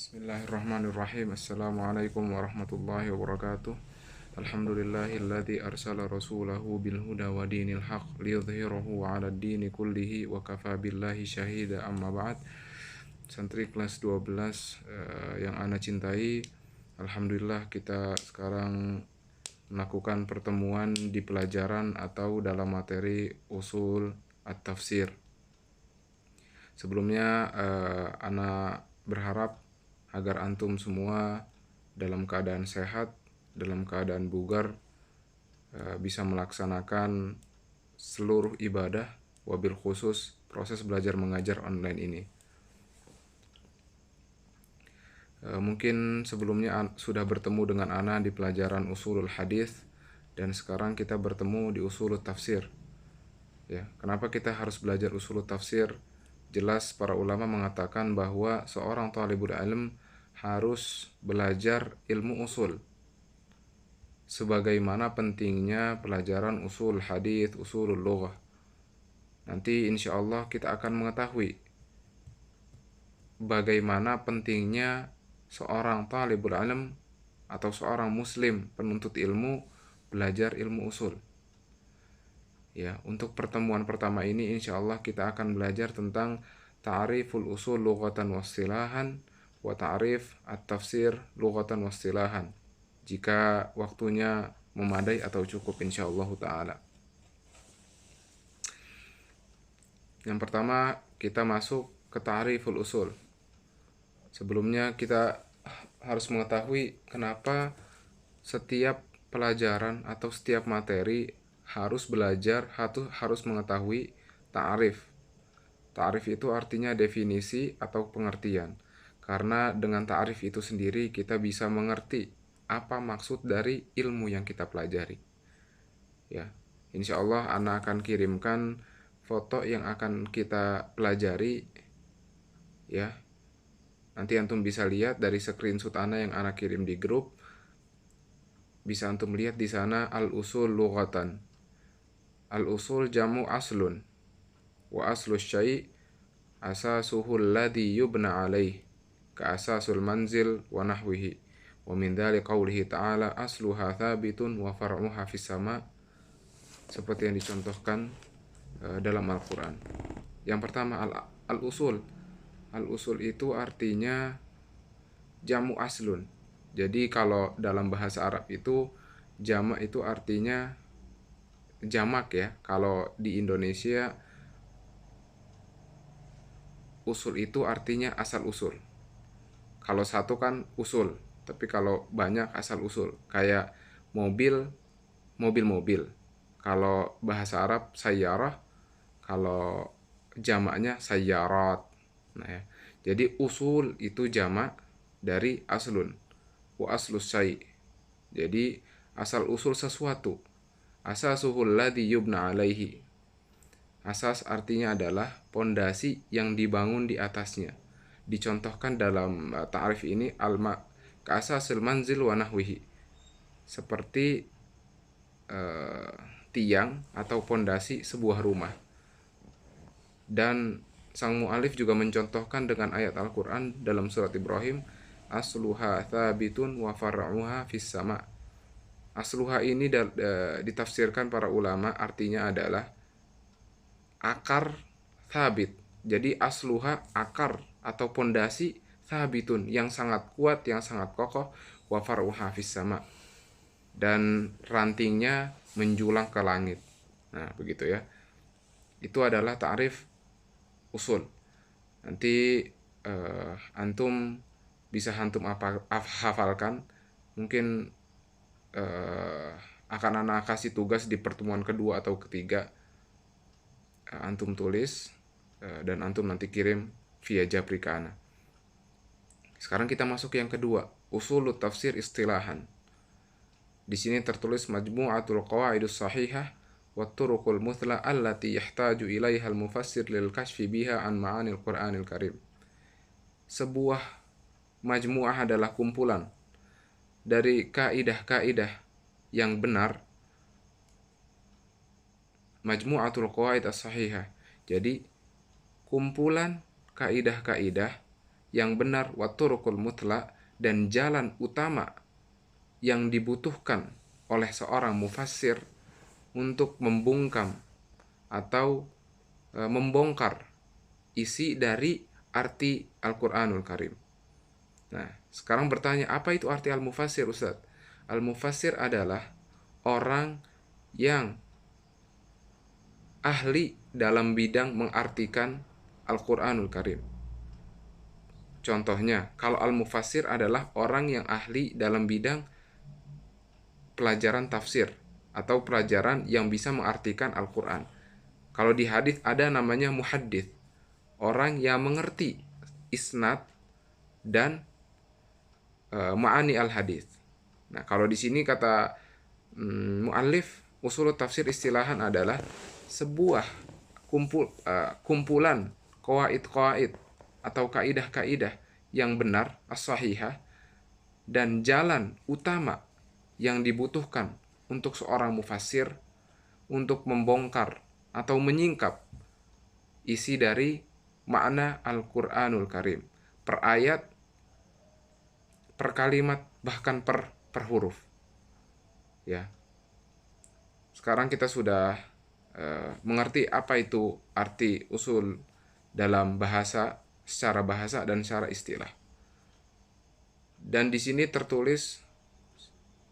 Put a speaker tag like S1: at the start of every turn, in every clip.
S1: Bismillahirrahmanirrahim. Assalamualaikum warahmatullahi wabarakatuh. Alhamdulillahilladzi arsala rasulahu bil huda wa dinil haq liyudhhirahu 'alad dini kullihi wa kafa billahi syahida, amma ba'd. Santri kelas 12 yang ana cintai, alhamdulillah kita sekarang melakukan pertemuan di pelajaran atau dalam materi usul at-tafsir. Sebelumnya ana berharap agar antum semua dalam keadaan sehat, dalam keadaan bugar, bisa melaksanakan seluruh ibadah, wabil khusus proses belajar mengajar online ini. Mungkin sebelumnya sudah bertemu dengan ana di pelajaran usulul hadis, dan sekarang kita bertemu di usulul tafsir. Ya, kenapa kita harus belajar usulul tafsir? Jelas para ulama mengatakan bahwa seorang talibul ilm harus belajar ilmu usul. Sebagaimana pentingnya pelajaran usul hadis, usulul lughah. Nanti insya Allah kita akan mengetahui bagaimana pentingnya seorang talibul ilm atau seorang muslim penuntut ilmu belajar ilmu usul. Ya, untuk pertemuan pertama ini insya Allah kita akan belajar tentang ta'riful usul lughatan wastilahan wa ta'rif at-tafsir lughatan wastilahan, jika waktunya memadai atau cukup insyaallah taala. Yang pertama kita masuk ke ta'riful usul. Sebelumnya kita harus mengetahui kenapa setiap pelajaran atau setiap materi harus belajar, harus mengetahui ta'rif. Ta'rif itu artinya definisi atau pengertian. Karena dengan ta'rif itu sendiri kita bisa mengerti apa maksud dari ilmu yang kita pelajari. Ya, insya Allah ana akan kirimkan foto yang akan kita pelajari. Ya, nanti antum bisa lihat dari screenshot ana yang ana kirim di grup. Bisa antum lihat di sana al-usul lughatan. Al-usul jamu aslun. Wa aslu syai' asasuhu alladhi yubna alaih, ka asasul manzil wa nahwihi. Wa min dzali qawlihi ta'ala asluha thabitun wa far'uha fis sama', seperti yang dicontohkan dalam Al-Qur'an. Yang pertama al-usul. Al-usul itu artinya jamu aslun. Jadi kalau dalam bahasa Arab itu jamak itu artinya jamak ya. Kalau di Indonesia usul itu artinya asal usul. Kalau satu kan usul, tapi kalau banyak asal usul. Kayak mobil, mobil-mobil. Kalau bahasa Arab sayyarah, kalau jamaknya sayyarat. Nah ya. Jadi usul itu jamak dari aslun. Wa aslus syai'. Jadi asal usul sesuatu. Asasuhul ladzi yubna alaihi. Asas artinya adalah pondasi yang dibangun di atasnya. Dicontohkan dalam ta'rif ini ka asasil manzil wa nahwihi. Seperti tiang atau pondasi sebuah rumah. Dan sang mu'alif juga mencontohkan dengan ayat Al-Qur'an dalam surat Ibrahim, asluha thabitun wa far'uha fis sama'. Asluha ini ditafsirkan para ulama artinya adalah akar thabit. Jadi asluha akar atau pondasi, thabitun yang sangat kuat, yang sangat kokoh, wa far'uha fis sama', dan rantingnya menjulang ke langit. Nah, begitu ya. Itu adalah ta'rif usul. Nanti antum bisa antum hafalkan. Mungkin akan ana kasih tugas di pertemuan kedua atau ketiga. Antum tulis dan antum nanti kirim via Japri ke ana. Sekarang kita masuk yang kedua, usulut tafsir istilahan. Di sini tertulis majmu'atul qawaidus sahihah wa turuqul muthla allati yahtaju ilaiha al-mufassir lil kashfi biha an ma'anil Qur'anil Karim. Sebuah majmu'ah adalah kumpulan dari kaidah-kaidah yang benar. Majmu'atul qawaid as-sahihah. Jadi kumpulan kaidah-kaidah yang benar, wa turuqul muthla, dan jalan utama yang dibutuhkan oleh seorang mufassir untuk membungkam atau membongkar isi dari arti Al-Qur'anul Karim. Nah, sekarang bertanya, apa itu arti al-mufassir, Ustaz? Al-mufassir adalah orang yang ahli dalam bidang mengartikan Al-Qur'anul Karim. Contohnya, kalau al-mufassir adalah orang yang ahli dalam bidang pelajaran tafsir atau pelajaran yang bisa mengartikan Al-Qur'an. Kalau di hadis ada namanya muhaddits, orang yang mengerti isnad dan ma'ani al-hadis. Nah, kalau di sini kata muallif, usul tafsir istilahan adalah sebuah kumpulan qawaid atau kaidah-kaidah yang benar, as-sahihah, dan jalan utama yang dibutuhkan untuk seorang mufassir untuk membongkar atau menyingkap isi dari makna Al-Qur'anul Karim, per ayat, per kalimat, bahkan per huruf. Ya. Sekarang kita sudah mengerti apa itu arti usul dalam bahasa, secara bahasa dan secara istilah. Dan di sini tertulis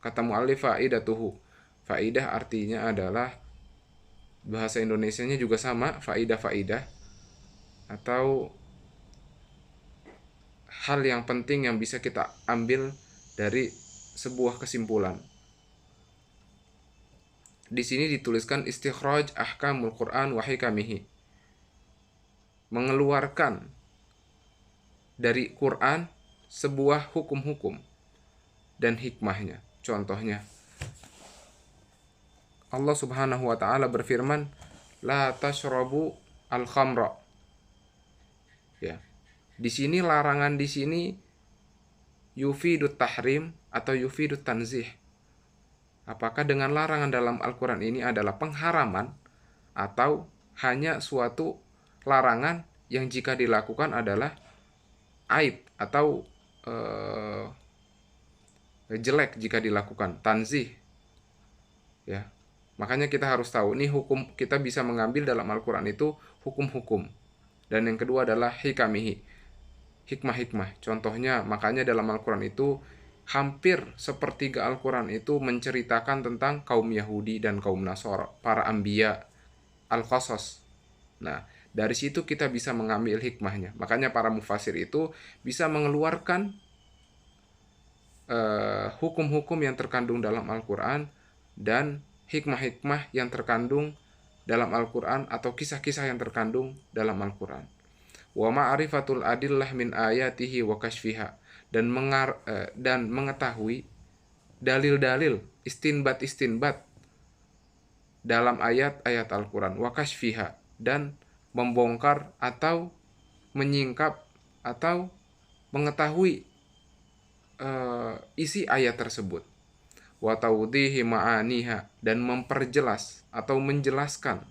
S1: kata mu'allif faidatuhu. Faidah artinya adalah, bahasa Indonesianya juga sama, faidah atau hal yang penting yang bisa kita ambil dari sebuah kesimpulan. Di sini dituliskan istikhraj ahkamul Qur'an wa hikamihi. Mengeluarkan dari Quran sebuah hukum-hukum dan hikmahnya. Contohnya, Allah Subhanahu wa taala berfirman, la tashrabu al-khamra. Ya. Di sini larangan di sini yufidut tahrim atau yufidut tanzih. Apakah dengan larangan dalam Al-Quran ini adalah pengharaman atau hanya suatu larangan yang jika dilakukan adalah aib atau jelek jika dilakukan, tanzih. Ya. Makanya kita harus tahu, ini hukum, kita bisa mengambil dalam Al-Quran itu hukum-hukum. Dan yang kedua adalah hikamihi, hikmah-hikmah. Contohnya, makanya dalam Al-Quran itu hampir sepertiga Al-Quran itu menceritakan tentang kaum Yahudi dan kaum Nasara, para anbiya, Al-Qasas. Nah, dari situ kita bisa mengambil hikmahnya. Makanya para mufassir itu bisa mengeluarkan hukum-hukum yang terkandung dalam Al-Quran dan hikmah-hikmah yang terkandung dalam Al-Quran atau kisah-kisah yang terkandung dalam Al-Quran. Wa ma'rifatul adillah min ayatihi wa kashfiha, dan mengetahui dalil-dalil, istinbat dalam ayat-ayat Al-Quran, wa kashfiha, dan membongkar atau menyingkap atau mengetahui isi ayat tersebut, wa tawdihi ma'aniha, dan memperjelas atau menjelaskan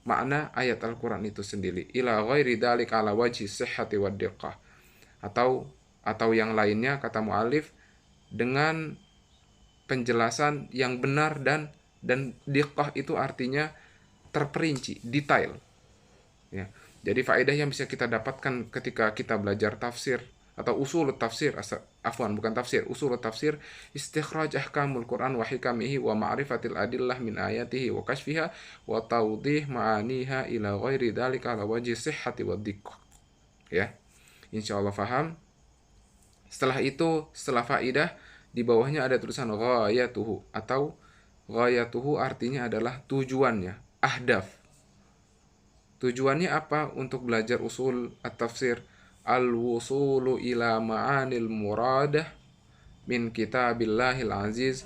S1: makna ayat Al-Quran itu sendiri, ila ghairi dzalik ala wajhi sihhati wad diqqah, atau yang lainnya, kata mu'alif, dengan penjelasan yang benar dan diqqah itu artinya terperinci, detail. Ya. Jadi faedah yang bisa kita dapatkan ketika kita belajar tafsir atau usul tafsir, usul tafsir, istikhraj ahkamul Quran wa hikamihi wa ma'rifatil adillah min ayatihi wa kashfiha wa tawdih ma'aniha ila ghairi dzalika ala wajhi sihhati wad diqqah. Ya. Insyaallah faham. Setelah itu, setelah faidah, di bawahnya ada tulisan ghayatuhu, atau ghayatuhu artinya adalah tujuannya, ahdaf. Tujuannya apa untuk belajar usul at-tafsir? Al-wusulu ila ma'anil muradah min kitabillahil aziz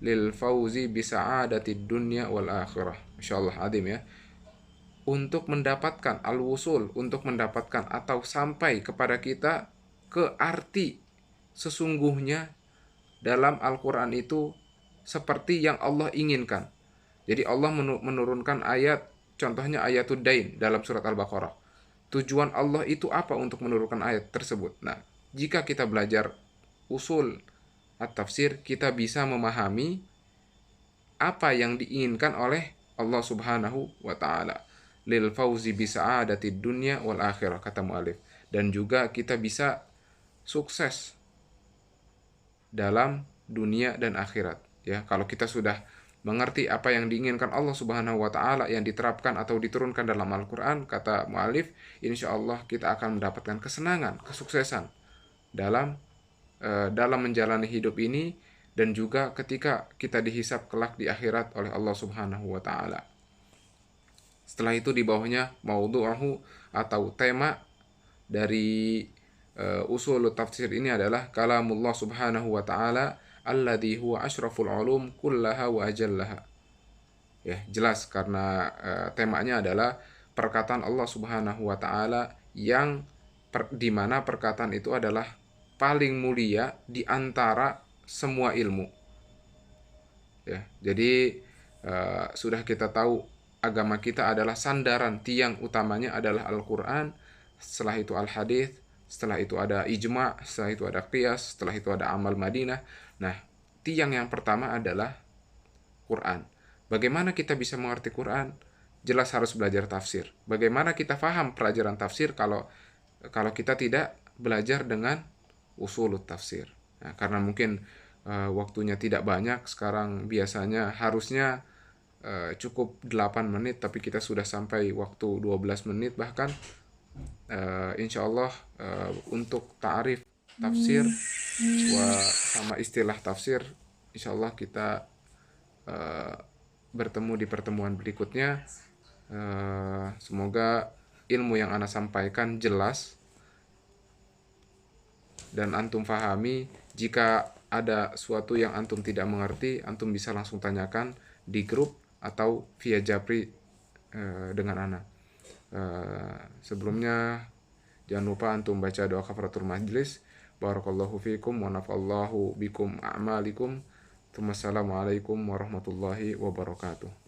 S1: lil fauzi bisa'adatid dunya wal akhirah. Masyaallah, adim ya. Untuk mendapatkan al-wusul, untuk mendapatkan atau sampai kepada kita ke arti sesungguhnya dalam Al-Quran itu seperti yang Allah inginkan. Jadi Allah menurunkan ayat, contohnya ayatud dain dalam surat Al-Baqarah. tujuan Allah itu apa untuk menurunkan ayat tersebut. Nah, jika kita belajar usul at-tafsir, kita bisa memahami apa yang diinginkan oleh Allah Subhanahu wa taala. Lil fauzi bi sa'adatid dunya wal akhirah, kata mu'alif. Dan juga kita bisa sukses dalam dunia dan akhirat, ya. Kalau kita sudah mengerti apa yang diinginkan Allah Subhanahu wa taala yang diterapkan atau diturunkan dalam Al-Qur'an, kata mu'alif, insyaallah kita akan mendapatkan kesenangan, kesuksesan dalam menjalani hidup ini, dan juga ketika kita dihisab kelak di akhirat oleh Allah Subhanahu wa taala. Setelah itu di bawahnya maudhu'uhu atau tema dari usul tafsir ini adalah kalamullah Subhanahu wa taala alladzi huwa asyraful ulum kullaha wa ajallaha. Ya, jelas karena temanya adalah perkataan Allah Subhanahu wa taala yang di mana perkataan itu adalah paling mulia di antara semua ilmu. Ya, jadi sudah kita tahu agama kita adalah sandaran, tiang utamanya adalah Al-Qur'an, setelah itu Al-Hadits, setelah itu ada ijma', setelah itu ada qiyas, setelah itu ada amal Madinah. Nah, tiang yang pertama adalah Quran. Bagaimana kita bisa mengerti Quran? Jelas harus belajar tafsir. Bagaimana kita paham pelajaran tafsir kalau kita tidak belajar dengan usulut tafsir? Nah, karena mungkin waktunya tidak banyak, sekarang biasanya harusnya cukup 8 menit, tapi kita sudah sampai waktu 12 menit bahkan. Insya Allah untuk ta'arif tafsir sama istilah tafsir, insya Allah kita bertemu di pertemuan berikutnya. Semoga ilmu yang ana sampaikan jelas dan antum pahami. Jika ada suatu yang antum tidak mengerti, antum bisa langsung tanyakan di grup atau via japri dengan ana. Sebelumnya jangan lupa antum baca doa kafaratul majlis. Barakallahu fikum wa nafa'allahu bikum a'malikum. Assalamualaikum warahmatullahi wabarakatuh.